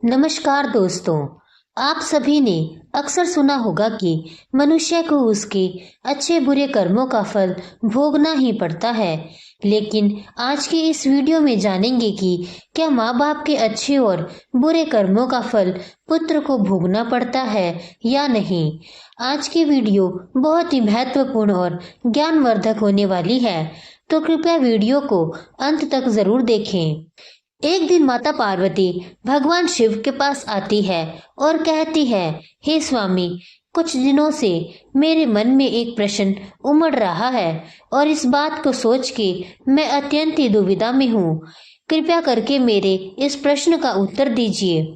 नमस्कार दोस्तों। आप सभी ने अक्सर सुना होगा कि मनुष्य को उसके अच्छे बुरे कर्मों का फल भोगना ही पड़ता है। लेकिन आज के इस वीडियो में जानेंगे कि क्या माँ बाप के अच्छे और बुरे कर्मों का फल पुत्र को भोगना पड़ता है या नहीं। आज की वीडियो बहुत ही महत्वपूर्ण और ज्ञानवर्धक होने वाली है, तो कृपया वीडियो को अंत तक जरूर देखें। एक दिन माता पार्वती भगवान शिव के पास आती है और कहती है, हे स्वामी, कुछ दिनों से मेरे मन में एक प्रश्न उमड़ रहा है और इस बात को सोच के मैं अत्यंत ही दुविधा में हूँ। कृपया करके मेरे इस प्रश्न का उत्तर दीजिए।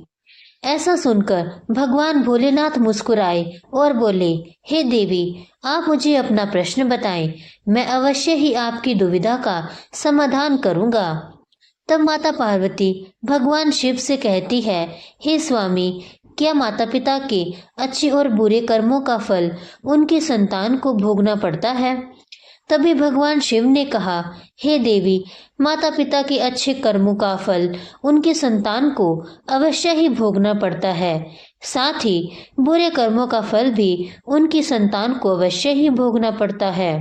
ऐसा सुनकर भगवान भोलेनाथ मुस्कुराए और बोले, हे देवी, आप मुझे अपना प्रश्न बताएं। मैं अवश्य ही आपकी दुविधा का समाधान करूंगा। तब माता पार्वती भगवान शिव से कहती है, हे स्वामी, क्या माता पिता के अच्छे और बुरे कर्मों का फल उनकी संतान को भोगना पड़ता है। तभी भगवान शिव ने कहा, हे देवी, माता पिता के अच्छे कर्मों का फल उनकी संतान को अवश्य ही भोगना पड़ता है। साथ ही बुरे कर्मों का फल भी उनकी संतान को अवश्य ही भोगना पड़ता है।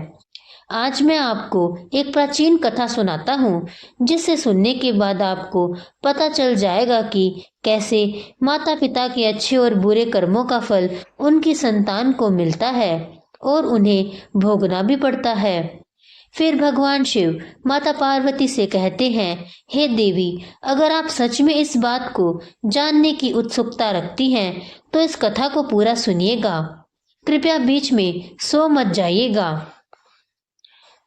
आज मैं आपको एक प्राचीन कथा सुनाता हूँ, जिसे सुनने के बाद आपको पता चल जाएगा कि कैसे माता पिता के अच्छे और बुरे कर्मों का फल उनकी संतान को मिलता है और उन्हें भोगना भी पड़ता है। फिर भगवान शिव माता पार्वती से कहते हैं, हे देवी, अगर आप सच में इस बात को जानने की उत्सुकता रखती हैं, तो इस कथा को पूरा सुनिएगा। कृपया बीच में सो मत जाइएगा।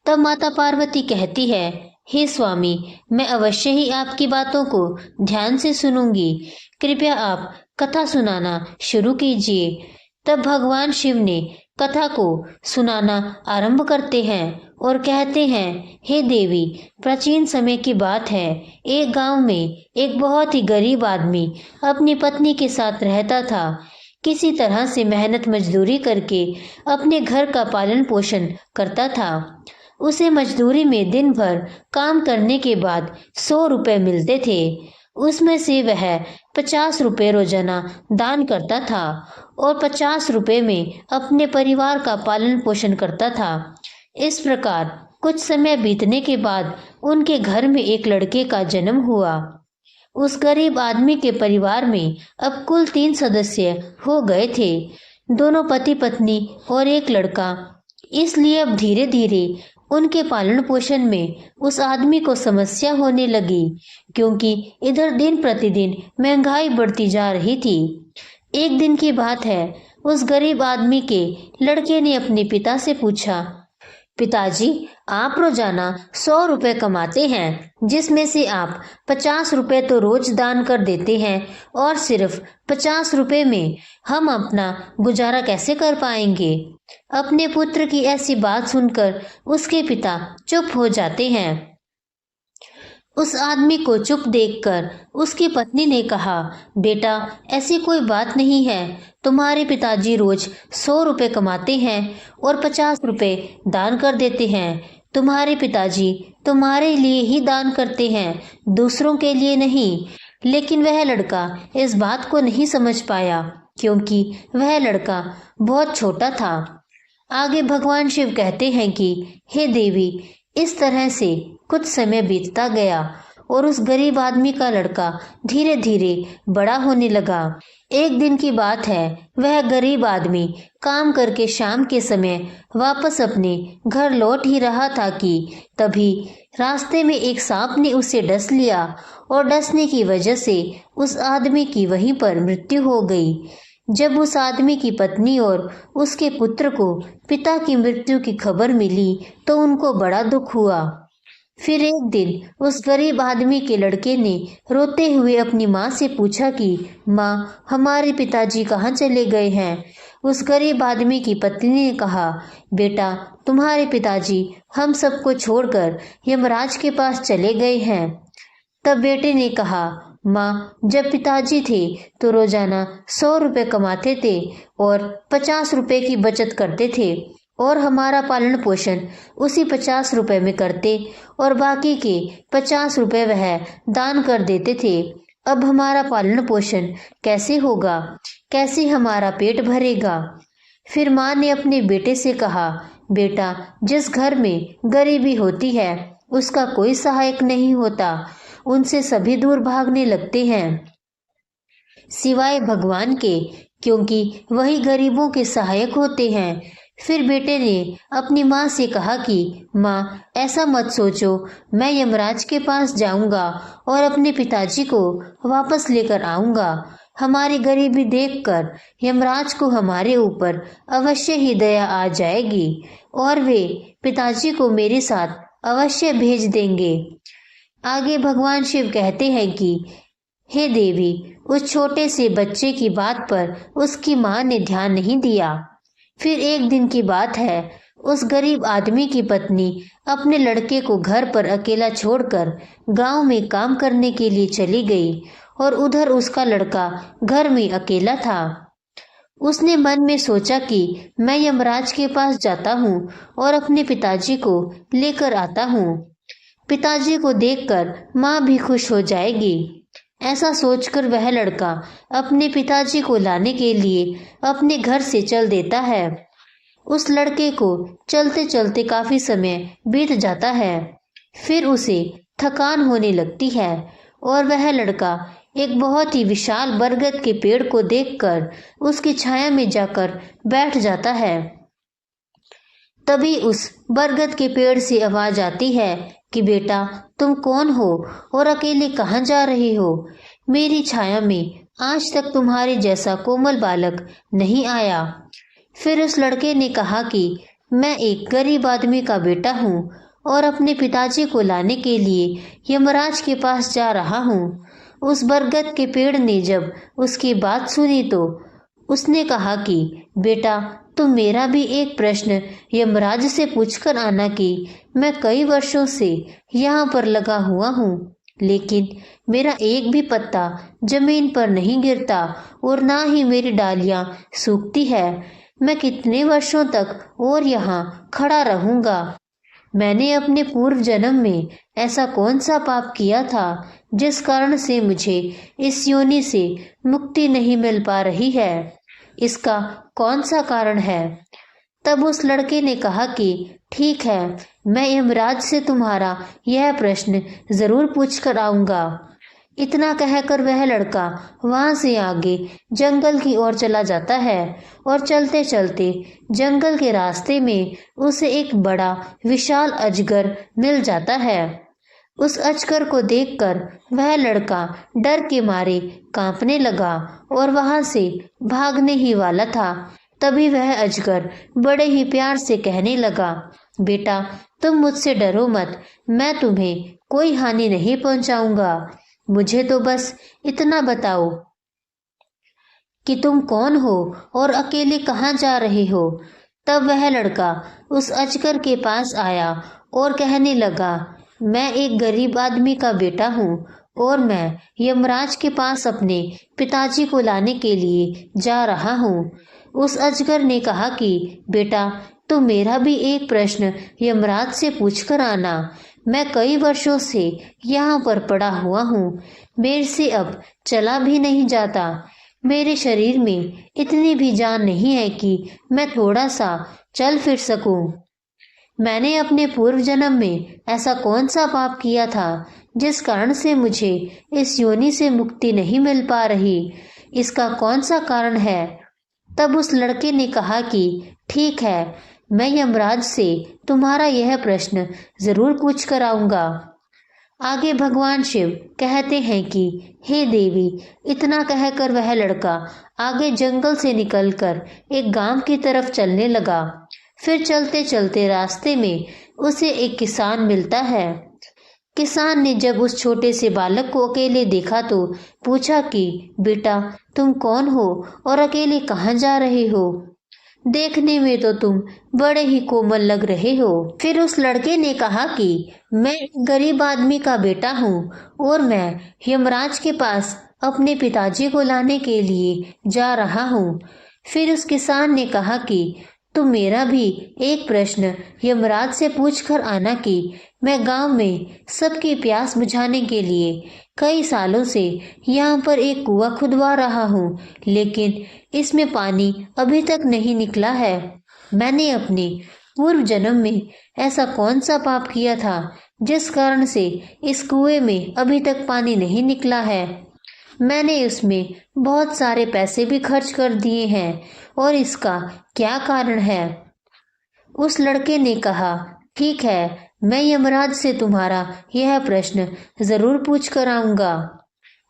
तब माता पार्वती कहती है, हे स्वामी, मैं अवश्य ही आपकी बातों को ध्यान से सुनूंगी। कृपया आप कथा सुनाना शुरू कीजिए। तब भगवान शिव ने कथा को सुनाना आरंभ करते हैं और कहते हैं, हे देवी, प्राचीन समय की बात है। एक गांव में एक बहुत ही गरीब आदमी अपनी पत्नी के साथ रहता था। किसी तरह से मेहनत मजदूरी करके अपने घर का पालन पोषण करता था। उसे मजदूरी में दिन भर काम करने के बाद 100 रुपए मिलते थे। उसमें से वह 50 रुपए रोजाना दान करता था और 50 रुपए में अपने परिवार का पालन पोषण करता था। इस प्रकार कुछ समय बीतने के बाद उनके घर में एक लड़के का जन्म हुआ। उस गरीब आदमी के परिवार में अब कुल 3 सदस्य हो गए थे, दोनों पति पत्नी और एक लड़का। इसलिए अब धीरे धीरे उनके पालन पोषण में उस आदमी को समस्या होने लगी, क्योंकि इधर दिन प्रतिदिन महंगाई बढ़ती जा रही थी। एक दिन की बात है, उस गरीब आदमी के लड़के ने अपने पिता से पूछा, पिताजी, आप रोजाना 100 रुपए कमाते हैं, जिसमें से आप 50 रुपए तो रोज दान कर देते हैं और सिर्फ 50 रुपए में हम अपना गुजारा कैसे कर पाएंगे। अपने पुत्र की ऐसी बात सुनकर उसके पिता चुप हो जाते हैं। उस आदमी को चुप देखकर उसकी पत्नी ने कहा, बेटा, ऐसी कोई बात नहीं है। तुम्हारे पिताजी रोज 100 रुपए कमाते हैं और 50 रुपए दान कर देते हैं। तुम्हारे पिताजी तुम्हारे लिए ही दान करते हैं, दूसरों के लिए नहीं। लेकिन वह लड़का इस बात को नहीं समझ पाया, क्योंकि वह लड़का बहुत छोटा था। आगे भगवान शिव कहते हैं कि, हे देवी, इस तरह से कुछ समय बीतता गया और उस गरीब आदमी का लड़का धीरे धीरे बड़ा होने लगा। एक दिन की बात है, वह गरीब आदमी काम करके शाम के समय वापस अपने घर लौट ही रहा था कि तभी रास्ते में एक सांप ने उसे डस लिया और डसने की वजह से उस आदमी की वहीं पर मृत्यु हो गई। जब उस आदमी की पत्नी और उसके पुत्र को पिता की मृत्यु की खबर मिली तो उनको बड़ा दुख हुआ। फिर एक दिन उस गरीब आदमी के लड़के ने रोते हुए अपनी माँ से पूछा कि माँ, हमारे पिताजी कहाँ चले गए हैं। उस गरीब आदमी की पत्नी ने कहा, बेटा, तुम्हारे पिताजी हम सबको छोड़कर यमराज के पास चले गए हैं। तब बेटे ने कहा, माँ, जब पिताजी थे तो रोजाना 100 रुपए कमाते थे और 50 रुपए की बचत करते थे और हमारा पालन पोषण उसी 50 रुपए में करते और बाकी के 50 रुपए वह दान कर देते थे। अब हमारा पालन पोषण कैसे होगा, कैसे हमारा पेट भरेगा। फिर माँ ने अपने बेटे से कहा, बेटा, जिस घर में गरीबी होती है उसका कोई सहायक नहीं होता, उनसे सभी दूर भागने लगते हैं सिवाय भगवान के, क्योंकि वही गरीबों के सहायक होते हैं। फिर बेटे ने अपनी माँ से कहा कि माँ, ऐसा मत सोचो, मैं यमराज के पास जाऊंगा और अपने पिताजी को वापस लेकर आऊंगा। हमारी गरीबी देखकर यमराज को हमारे ऊपर अवश्य ही दया आ जाएगी और वे पिताजी को मेरे साथ अवश्य भेज देंगे। आगे भगवान शिव कहते हैं कि हे देवी, उस छोटे से बच्चे की बात पर उसकी माँ ने ध्यान नहीं दिया। फिर एक दिन की बात है, उस गरीब आदमी की पत्नी अपने लड़के को घर पर अकेला छोड़कर गांव में काम करने के लिए चली गई और उधर उसका लड़का घर में अकेला था। उसने मन में सोचा कि मैं यमराज के पास जाता हूँ और अपने पिताजी को लेकर आता हूँ। पिताजी को देखकर माँ भी खुश हो जाएगी। ऐसा सोचकर वह लड़का अपने पिताजी को लाने के लिए अपने घर से चल देता है। उस लड़के को चलते चलते काफी समय बीत जाता है। फिर उसे थकान होने लगती है और वह लड़का एक बहुत ही विशाल बरगद के पेड़ को देखकर उसकी छाया में जाकर बैठ जाता है। तभी उस बरगद के पेड़ से आवाज आती है कि बेटा, तुम कौन हो और अकेले कहाँ जा रहे हो? मेरी छाया में आज तक तुम्हारे जैसा कोमल बालक नहीं आया। फिर उस लड़के ने कहा कि मैं एक गरीब आदमी का बेटा हूँ और अपने पिताजी को लाने के लिए यमराज के पास जा रहा हूँ। उस बरगद के पेड़ ने जब उसकी बात सुनी तो उसने कहा कि बेटा, तुम मेरा भी एक प्रश्न यमराज से पूछकर आना कि मैं कई वर्षों से यहाँ पर लगा हुआ हूँ, लेकिन मेरा एक भी पत्ता जमीन पर नहीं गिरता और ना ही मेरी डालियाँ सूखती है। मैं कितने वर्षों तक और यहाँ खड़ा रहूंगा? मैंने अपने पूर्व जन्म में ऐसा कौन सा पाप किया था जिस कारण से मुझे इस योनि से मुक्ति नहीं मिल पा रही है? इसका कौन सा कारण है? तब उस लड़के ने कहा कि ठीक है, मैं यमराज से तुम्हारा यह प्रश्न जरूर पूछ कर आऊंगा। इतना कहकर वह लड़का वहां से आगे जंगल की ओर चला जाता है और चलते चलते जंगल के रास्ते में उसे एक बड़ा विशाल अजगर मिल जाता है। उस अजगर को देखकर वह लड़का डर के मारे कांपने लगा और वहां से भागने ही वाला था। तभी वह अजगर बड़े ही प्यार से कहने लगा, बेटा, तुम मुझसे डरो मत, मैं तुम्हें कोई हानि नहीं पहुंचाऊंगा। मुझे तो बस इतना बताओ कि तुम कौन हो और अकेले कहाँ जा रहे हो। तब वह लड़का उस अजगर के पास आया और कहने लगा, मैं एक गरीब आदमी का बेटा हूँ और मैं यमराज के पास अपने पिताजी को लाने के लिए जा रहा हूँ। उस अजगर ने कहा कि बेटा, तुम मेरा भी एक प्रश्न यमराज से पूछकर आना। मैं कई वर्षों से यहाँ पर पड़ा हुआ हूँ, मेरे से अब चला भी नहीं जाता। मेरे शरीर में इतनी भी जान नहीं है कि मैं थोड़ा सा चल फिर सकूं। मैंने अपने पूर्व जन्म में ऐसा कौन सा पाप किया था जिस कारण से मुझे इस योनि से मुक्ति नहीं मिल पा रही? इसका कौन सा कारण है? तब उस लड़के ने कहा कि ठीक है, मैं यमराज से तुम्हारा यह प्रश्न जरूर पूछ कर आऊंगा। आगे भगवान शिव कहते हैं कि हे देवी, इतना कहकर वह लड़का आगे जंगल से निकलकर एक गांव की तरफ चलने लगा। फिर चलते चलते रास्ते में उसे एक किसान मिलता है। किसान ने जब उस छोटे से बालक को अकेले देखा तो पूछा कि बेटा, तुम कौन हो और अकेले कहाँ जा रहे हो? देखने में तो तुम बड़े ही कोमल लग रहे हो। फिर उस लड़के ने कहा कि मैं एक गरीब आदमी का बेटा हूँ और मैं यमराज के पास अपने पिताजी को लाने के लिए जा रहा हूँ। फिर उस किसान ने कहा कि तुम मेरा भी एक प्रश्न यमराज से पूछ कर आना कि मैं गांव में सबकी प्यास बुझाने के लिए कई सालों से यहाँ पर एक कुआं खुदवा रहा हूँ, लेकिन इसमें पानी अभी तक नहीं निकला है। मैंने अपने पूर्व जन्म में ऐसा कौन सा पाप किया था जिस कारण से इस कुएं में अभी तक पानी नहीं निकला है। मैंने उसमें बहुत सारे पैसे भी खर्च कर दिए हैं और इसका क्या कारण है। उस लड़के ने कहा, ठीक है, मैं यमराज से तुम्हारा यह प्रश्न जरूर पूछ कर आऊंगा।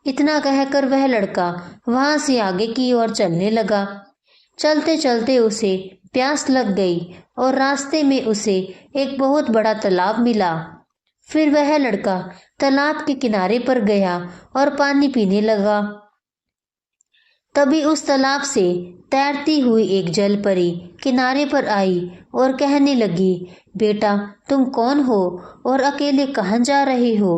इतना कहकर वह लड़का वहां से आगे की ओर चलने लगा। चलते चलते उसे प्यास लग गई और रास्ते में उसे एक बहुत बड़ा तालाब मिला। फिर वह लड़का तालाब के किनारे पर गया और पानी पीने लगा। तभी उस तालाब से तैरती हुई एक जल परी किनारे पर आई और कहने लगी, बेटा तुम कौन हो और अकेले कहाँ जा रहे हो।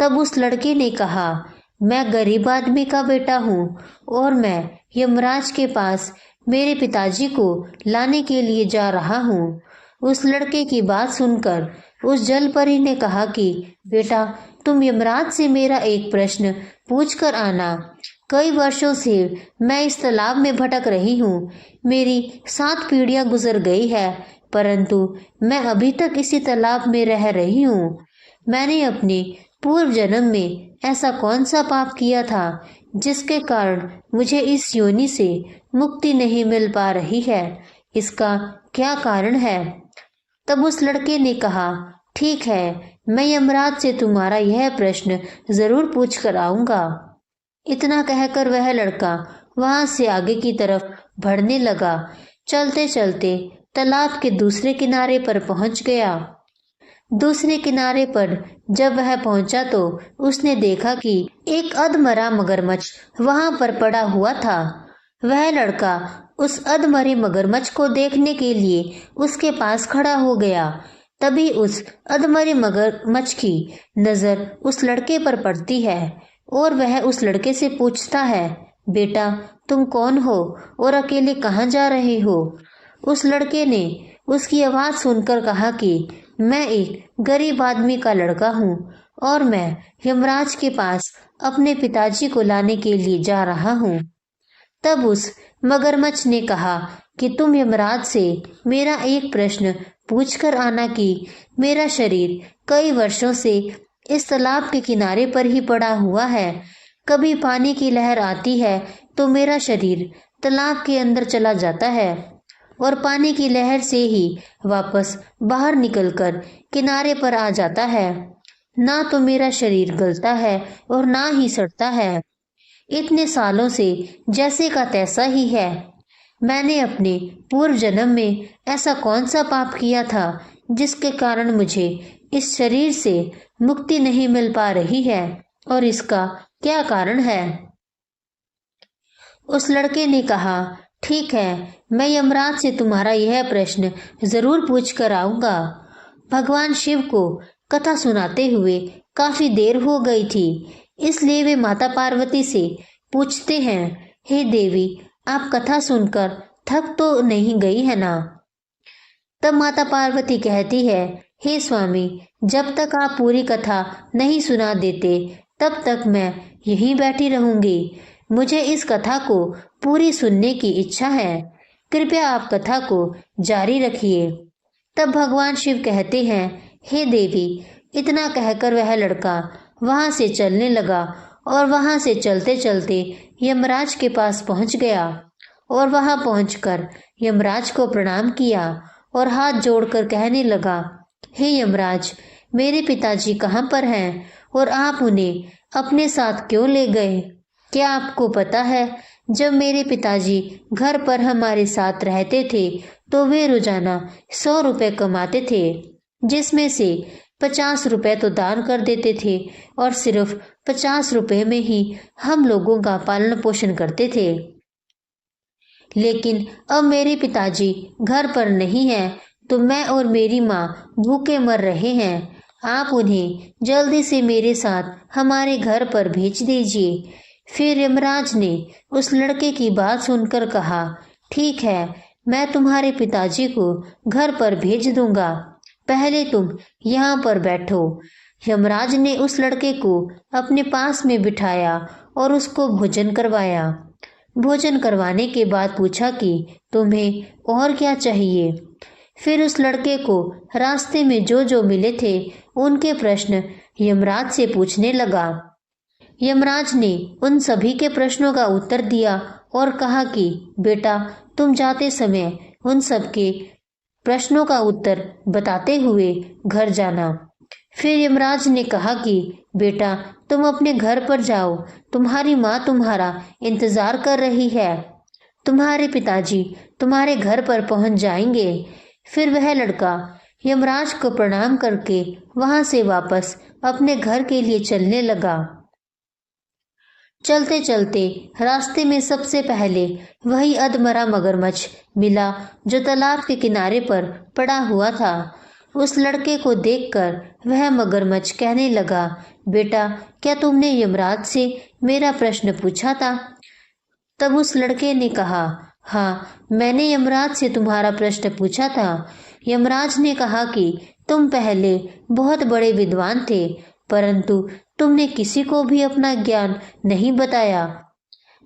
तब उस लड़के ने कहा, मैं गरीब आदमी का बेटा हूँ और मैं यमराज के पास मेरे पिताजी को लाने के लिए जा रहा हूँ। उस लड़के की बात सुनकर उस जल परी ने कहा कि बेटा तुम यमराज से मेरा एक प्रश्न पूछ कर आना। कई वर्षों से मैं इस तालाब में भटक रही हूँ। मेरी 7 पीढ़ियां गुजर गई है, परंतु मैं अभी तक इसी तालाब में रह रही हूँ। मैंने अपने पूर्व जन्म में ऐसा कौन सा पाप किया था जिसके कारण मुझे इस योनि से मुक्ति नहीं मिल पा रही है। इसका क्या कारण है। तब उस लड़के ने कहा, ठीक है, मैं यमराज से तुम्हारा यह प्रश्न जरूर पूछ कर आऊंगा। इतना कहकर वह लड़का वहां से आगे की तरफ बढ़ने लगा। चलते चलते तालाब के दूसरे किनारे पर पहुंच गया। दूसरे किनारे पर जब वह पहुंचा तो उसने देखा कि एक अधमरा मगरमच्छ वहां पर पड़ा हुआ था। वह लड़का उस अधमरे मगरमच्छ को देखने के लिए उसके पास खड़ा हो गया। तभी उस अधमरे मगरमच्छ की नजर उस लड़के पर पड़ती है और वह उस लड़के से पूछता है, बेटा तुम कौन हो और अकेले कहाँ जा रहे हो। उस लड़के ने उसकी आवाज सुनकर कहा कि मैं एक गरीब आदमी का लड़का हूँ और मैं यमराज के पास अपने पिताजी को लाने के लिए जा रहा हूँ। तब उस मगरमच्छ ने कहा कि तुम यमराज से मेरा एक प्रश्न पूछ कर आना कि मेरा शरीर कई वर्षों से इस तालाब के किनारे पर ही पड़ा हुआ है। कभी पानी की लहर आती है तो मेरा शरीर तालाब के अंदर चला जाता है और पानी की लहर से ही वापस बाहर निकलकर किनारे पर आ जाता है। ना तो मेरा शरीर गलता है और ना ही सड़ता है। इतने सालों से जैसे का तैसा ही है। मैंने अपने पूर्व जन्म में ऐसा कौन सा पाप किया था जिसके कारण मुझे इस शरीर से मुक्ति नहीं मिल पा रही है और इसका क्या कारण है। उस लड़के ने कहा, ठीक है, मैं यमराज से तुम्हारा यह प्रश्न जरूर पूछ कर आऊंगा। भगवान शिव को कथा सुनाते हुए काफी देर हो गई थी, इसलिए वे माता पार्वती से पूछते हैं, हे देवी आप कथा सुनकर थक तो नहीं गई है ना। तब माता पार्वती कहती है, हे स्वामी, जब तक आप पूरी कथा नहीं सुना देते तब तक मैं यहीं बैठी रहूंगी। मुझे इस कथा को पूरी सुनने की इच्छा है। कृपया आप कथा को जारी रखिए। तब भगवान शिव कहते हैं, हे देवी। इतना कहकर वह लड़का वहां से चलने लगा और वहां से चलते चलते यमराज के पास पहुंच गया और वहां पहुंचकर यमराज को प्रणाम किया और हाथ जोड़कर कहने लगा, हे यमराज, मेरे पिताजी कहाँ पर हैं और आप उन्हें अपने साथ क्यों ले गए। क्या आपको पता है, जब मेरे पिताजी घर पर हमारे साथ रहते थे तो वे रोजाना 100 रुपए कमाते थे, जिसमें से 50 रुपए तो दान कर देते थे और सिर्फ 50 रुपए में ही हम लोगों का पालन पोषण करते थे। लेकिन अब मेरे पिताजी घर पर नहीं हैं तो मैं और मेरी माँ भूखे मर रहे हैं। आप उन्हें जल्दी से मेरे साथ हमारे घर पर भेज दीजिए। फिर यमराज ने उस लड़के की बात सुनकर कहा, ठीक है, मैं तुम्हारे पिताजी को घर पर भेज दूंगा। पहले तुम यहाँ पर बैठो। यमराज ने उस लड़के को अपने पास में बिठाया और उसको भोजन करवाया। भोजन करवाने के बाद पूछा कि तुम्हें और क्या चाहिए। फिर उस लड़के को रास्ते में जो जो मिले थे उनके प्रश्न यमराज से पूछने लगा। यमराज ने उन सभी के प्रश्नों का उत्तर दिया और कहा कि बेटा, तुम जाते समय उन सब के प्रश्नों का उत्तर बताते हुए घर जाना। फिर यमराज ने कहा कि बेटा, तुम अपने घर पर जाओ, तुम्हारी माँ तुम्हारा इंतजार कर रही है। तुम्हारे पिताजी तुम्हारे घर पर पहुंच जाएंगे। फिर वह लड़का यमराज को प्रणाम करके वहां से वापस अपने घर के लिए चलने लगा। चलते चलते रास्ते में सबसे पहले वही अधमरा मगरमच्छ मिला जो तालाब के किनारे पर पड़ा हुआ था। उस लड़के को देखकर वह मगरमच्छ कहने लगा, बेटा, क्या तुमने यमराज से मेरा प्रश्न पूछा था? तब उस लड़के ने कहा, हाँ, मैंने यमराज से तुम्हारा प्रश्न पूछा था। यमराज ने कहा कि तुम पहले बहुत बड़े विद्वान थे, परंतु तुमने किसी को भी अपना ज्ञान नहीं बताया।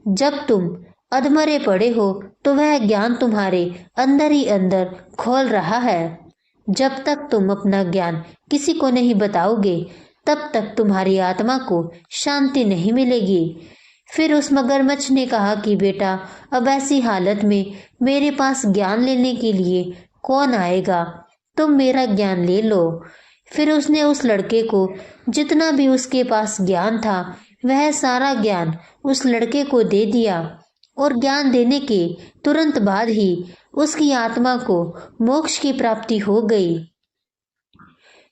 जब तुम अधमरे पड़े हो तो वह ज्ञान तुम्हारे अंदर ही अंदर खोल रहा है। जब तक तुम अपना ज्ञान किसी को नहीं बताओगे, तब तक तुम्हारी आत्मा को शांति नहीं मिलेगी। फिर उस मगरमच्छ ने कहा कि बेटा, अब ऐसी हालत में मेरे पास ज्ञान लेने के लिए कौन आएगा? तुम मेरा ज्ञान ले लो। फिर उसने उस लड़के को जितना भी उसके पास ज्ञान था वह सारा ज्ञान उस लड़के को दे दिया और ज्ञान देने के तुरंत बाद ही उसकी आत्मा को मोक्ष की प्राप्ति हो गई।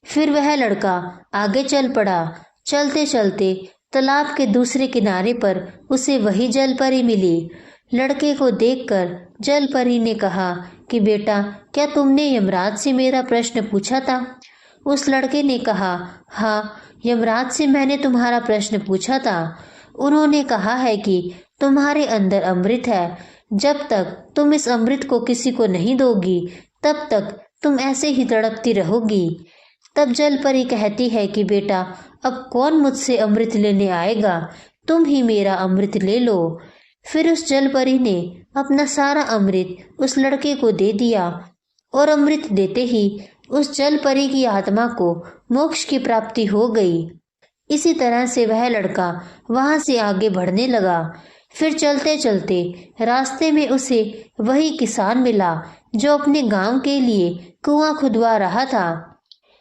फिर वह लड़का आगे चल पड़ा। चलते चलते तालाब के दूसरे किनारे पर उसे वही जलपरी मिली। लड़के को देखकर जलपरी ने कहा कि बेटा, क्या तुमने यमराज से मेरा प्रश्न पूछा था? उस लड़के ने कहा, हाँ, यमराज से मैंने तुम्हारा प्रश्न पूछा था। उन्होंने कहा है कि तुम्हारे अंदर अमृत है। जब तक तुम इस अमृत को किसी को नहीं दोगी, तब तक तुम ऐसे ही तड़पती रहोगी। तब जलपरी कहती है कि बेटा, अब कौन मुझसे अमृत लेने आएगा? तुम ही मेरा अमृत ले लो। फिर उस जलपरी ने अपना सारा अमृत उस लड़के को दे दिया और अमृत देते ही उस जलपरी की आत्मा को मोक्ष की प्राप्ति हो गई। इसी तरह से वह लड़का वहां से आगे बढ़ने लगा। फिर चलते चलते रास्ते में उसे वही किसान मिला जो अपने गांव के लिए कुआं खुदवा रहा था।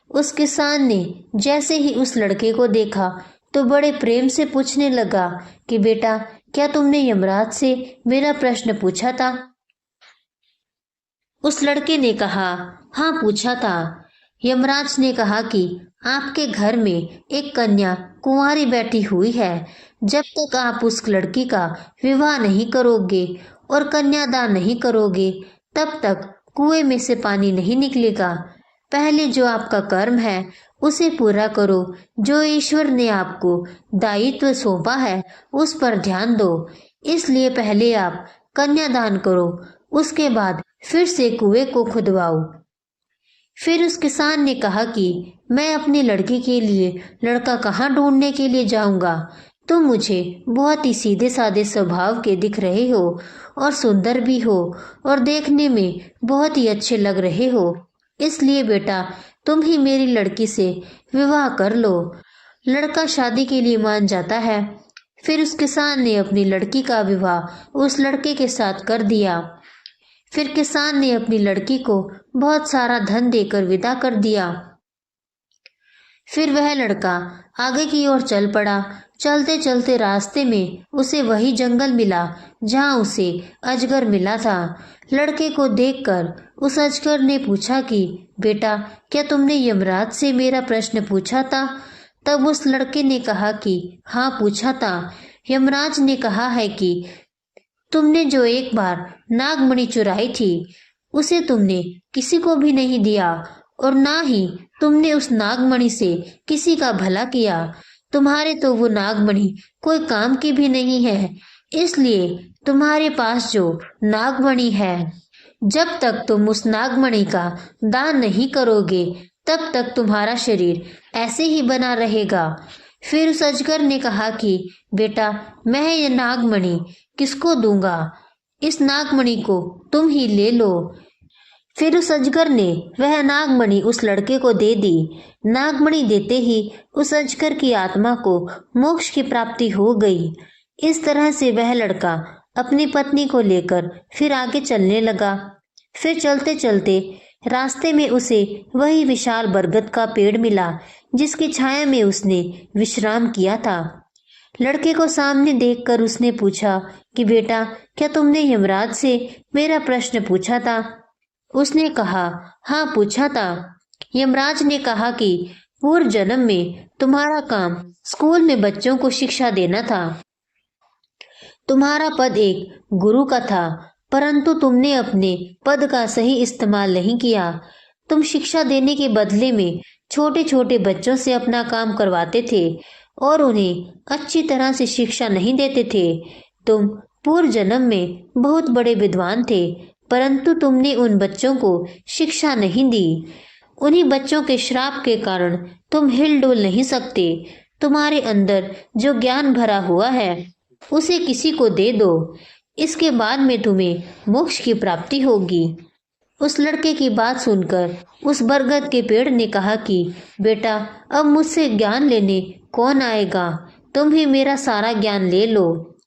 उस किसान ने जैसे ही उस लड़के को देखा तो बड़े प्रेम से पूछने लगा कि बेटा, क्या तुमने यमराज से मेरा प्रश्न पूछा था? उस लड़के ने कहा, हाँ, पूछा था। यमराज ने कहा कि आपके घर में एक कन्या कुंवारी बैठी हुई है। जब तक आप उस लड़की का विवाह नहीं करोगे और कन्यादान नहीं करोगे, तब तक कुएं में से पानी नहीं निकलेगा। पहले जो आपका कर्म है उसे पूरा करो। जो ईश्वर ने आपको दायित्व सौंपा है उस पर ध्यान दो। इसलिए पहले आप कन्यादान करो, उसके बाद फिर से कुएं को खुदवाओ। फिर उस किसान ने कहा कि मैं अपनी लड़की के लिए लड़का कहाँ ढूंढने के लिए जाऊंगा? तुम मुझे बहुत ही सीधे साधे स्वभाव के दिख रहे हो और सुंदर भी हो और देखने में बहुत ही अच्छे लग रहे हो। इसलिए बेटा, तुम ही मेरी लड़की से विवाह कर लो। लड़का शादी के लिए मान जाता है। फिर उस किसान ने अपनी लड़की का विवाह उस लड़के के साथ कर दिया। फिर किसान ने अपनी लड़की को बहुत सारा धन देकर विदा कर दिया। फिर वह लड़का आगे की ओर चल पड़ा। चलते चलते रास्ते में उसे वही जंगल मिला जहां उसे अजगर मिला था। लड़के को देखकर उस अजगर ने पूछा कि बेटा, क्या तुमने यमराज से मेरा प्रश्न पूछा था? तब उस लड़के ने कहा कि हाँ, पूछा था। यमराज ने कहा है कि तुमने जो एक बार नागमणि चुराई थी उसे तुमने किसी को भी नहीं दिया और ना ही तुमने उस नागमणि से किसी का भला किया। तुम्हारे तो वो नागमणि कोई काम की भी नहीं है। इसलिए तुम्हारे पास जो नागमणि है, जब तक तुम उस नागमणि का दान नहीं करोगे, तब तक तुम्हारा शरीर ऐसे ही बना रहेगा। फिर उस अजगर ने कहा कि बेटा, मैं ये नागमणि किसको दूंगा? इस नागमणि को तुम ही ले लो। फिर उस अजगर ने वह नागमणि उस लड़के को दे दी। नागमणि देते ही उस अजगर की आत्मा को मोक्ष की प्राप्ति हो गई। इस तरह से वह लड़का अपनी पत्नी को लेकर फिर आगे चलने लगा। फिर चलते चलते रास्ते में उसे वही विशाल बरगद का पेड़ मिला जिसकी छाया में उसने विश्राम किया था। लड़के को सामने देखकर उसने पूछा कि बेटा, क्या तुमने यमराज से मेरा प्रश्न पूछा था? उसने कहा, हाँ पूछा था। यमराज ने कहा कि पूर्व जन्म में तुम्हारा काम स्कूल में बच्चों को शिक्षा देना था। तुम्हारा पद एक गुरु का था, परंतु तुमने अपने पद का सही इस्तेमाल नहीं किया। तुम शिक्षा देने के बदले में छोटे छोटे बच्चों से अपना काम करवाते थे और उन्हें अच्छी तरह से शिक्षा नहीं देते थे। तुम पूर्व जन्म में बहुत बड़े विद्वान थे, परंतु तुमने उन बच्चों को शिक्षा नहीं दी। उन्हीं बच्चों के श्राप के कारण तुम हिलडुल नहीं सकते। तुम्हारे अंदर जो ज्ञान भरा हुआ है उसे किसी को दे दो, इसके बाद में तुम्हें मोक्ष की प्राप्ति होगी। उस लड़के की बात सुनकर उस बरगद के पेड़ ने कहा कि बेटा, अब मुझसे ज्ञान लेने कौन आएगा? तुम ही मेरा सारा ज्ञान ले लो।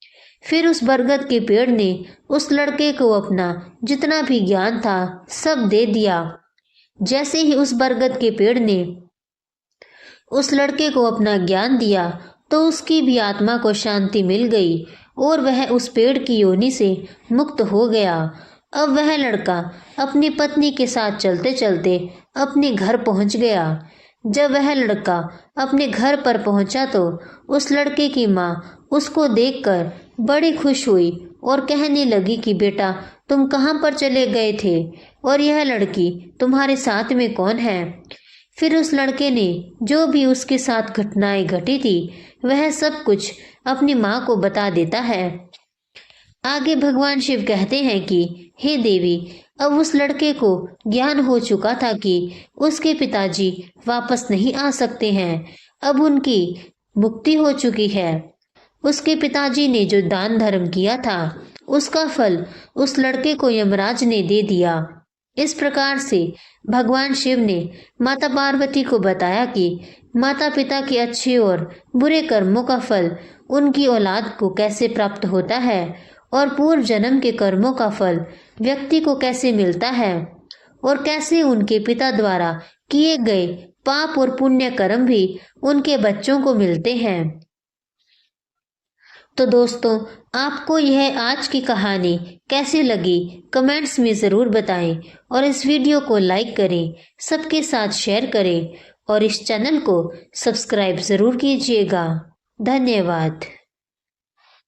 फिर उस बरगद के पेड़ ने उस लड़के को अपना जितना भी ज्ञान था सब दे दिया। जैसे ही उस बरगद के पेड़ ने उस लड़के को अपना ज्ञान दिया तो उसकी भी आत्मा को शांति मिल गई और वह उस पेड़ की योनि से मुक्त हो गया। अब वह लड़का अपनी पत्नी के साथ चलते चलते अपने घर पहुंच गया। जब वह लड़का अपने घर पर पहुंचा तो उस लड़के की माँ उसको देखकर बड़ी खुश हुई और कहने लगी कि बेटा, तुम कहाँ पर चले गए थे और यह लड़की तुम्हारे साथ में कौन है? फिर उस लड़के ने जो भी उसके साथ घटनाएं घटी थी वह सब कुछ अपनी माँ को बता देता है। आगे भगवान शिव कहते हैं कि हे देवी, अब उस लड़के को ज्ञान हो चुका था कि उसके पिताजी वापस नहीं आ सकते हैं। अब उनकी मुक्ति हो चुकी है। उसके पिताजी ने जो दान धर्म किया था उसका फल उस लड़के को यमराज ने दे दिया। इस प्रकार से भगवान शिव ने माता पार्वती को बताया कि माता पिता के अच्छे और बुरे कर्मों का फल उनकी औलाद को कैसे प्राप्त होता है और पूर्व जन्म के कर्मों का फल व्यक्ति को कैसे मिलता है और कैसे उनके पिता द्वारा किए गए पाप और पुण्य कर्म भी उनके बच्चों को मिलते हैं। तो दोस्तों, आपको यह आज की कहानी कैसी लगी कमेंट्स में ज़रूर बताएं और इस वीडियो को लाइक करें, सबके साथ शेयर करें और इस चैनल को सब्सक्राइब ज़रूर कीजिएगा। धन्यवाद।